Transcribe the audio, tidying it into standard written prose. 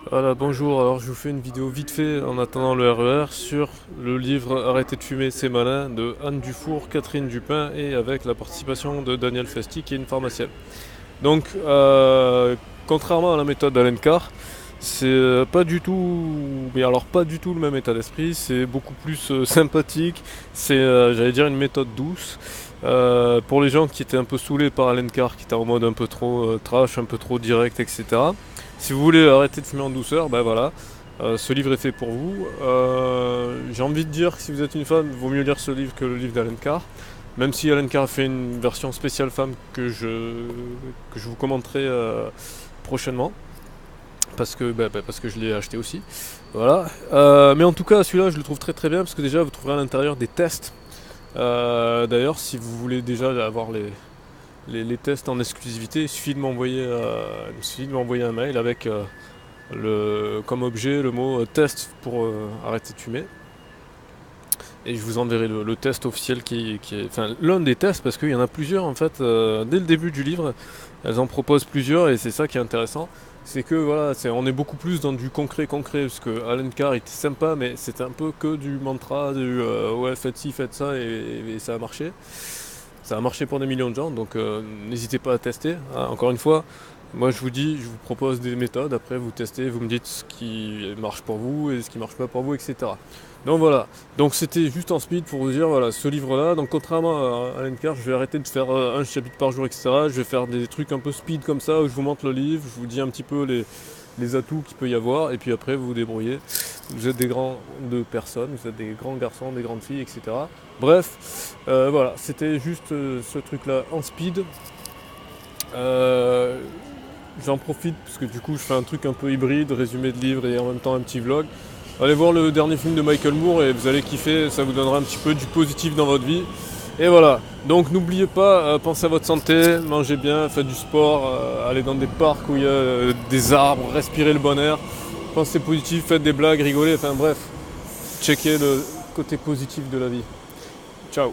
Voilà, bonjour. Alors, je vous fais une vidéo vite fait en attendant le RER sur le livre Arrêtez de fumer, c'est malin de Anne Dufour, Catherine Dupin et avec la participation de Daniel Festi qui est une pharmacienne. Donc, contrairement à la méthode d'Alain Carr, c'est pas du tout, mais alors pas du tout le même état d'esprit. C'est beaucoup plus sympathique. C'est, j'allais dire, une méthode douce. Pour les gens qui étaient un peu saoulés par Alain Carr, qui était en mode un peu trop trash, un peu trop direct, etc. Si vous voulez arrêter de fumer en douceur, ben voilà, ce livre est fait pour vous. J'ai envie de dire que si vous êtes une femme, il vaut mieux lire ce livre que le livre d'Alain Carr. Même si Alan Carr a fait une version spéciale femme que je vous commenterai prochainement. Parce que je l'ai acheté aussi. Voilà. Mais en tout cas, celui-là, je le trouve très très bien parce que déjà, vous trouverez à l'intérieur des tests. D'ailleurs, si vous voulez déjà avoir les tests en exclusivité, il suffit de m'envoyer un mail avec comme objet le mot test pour arrêter de fumer. Et je vous enverrai le test officiel qui est. Enfin, l'un des tests, parce qu'il y en a plusieurs en fait. Dès le début du livre, elles en proposent plusieurs et c'est ça qui est intéressant. C'est que voilà, on est beaucoup plus dans du concret, parce que Alan Carr était sympa, mais c'était un peu que du mantra, ouais, faites ci, faites ça, et ça a marché. Ça a marché pour des millions de gens, donc n'hésitez pas à tester. Hein. Encore une fois, moi je vous propose des méthodes, après vous testez, vous me dites ce qui marche pour vous et ce qui marche pas pour vous, etc. Donc voilà, donc c'était juste en speed pour vous dire, voilà, ce livre-là, donc contrairement à Alan Carr, je vais arrêter de faire un chapitre par jour, etc. Je vais faire des trucs un peu speed comme ça, où je vous montre le livre, je vous dis un petit peu les atouts qu'il peut y avoir, et puis après vous vous débrouillez. Vous êtes des grandes personnes, vous êtes des grands garçons, des grandes filles, etc. Bref, voilà, c'était juste ce truc-là en speed. Euh, J'en profite parce que du coup je fais un truc un peu hybride, résumé de livre et en même temps un petit vlog. Allez voir le dernier film de Michael Moore et vous allez kiffer, ça vous donnera un petit peu du positif dans votre vie. Et voilà, donc n'oubliez pas, pensez à votre santé, mangez bien, faites du sport, allez dans des parcs où il y a des arbres, respirez le bon air, pensez positif, faites des blagues, rigolez, enfin bref, checkez le côté positif de la vie. Ciao.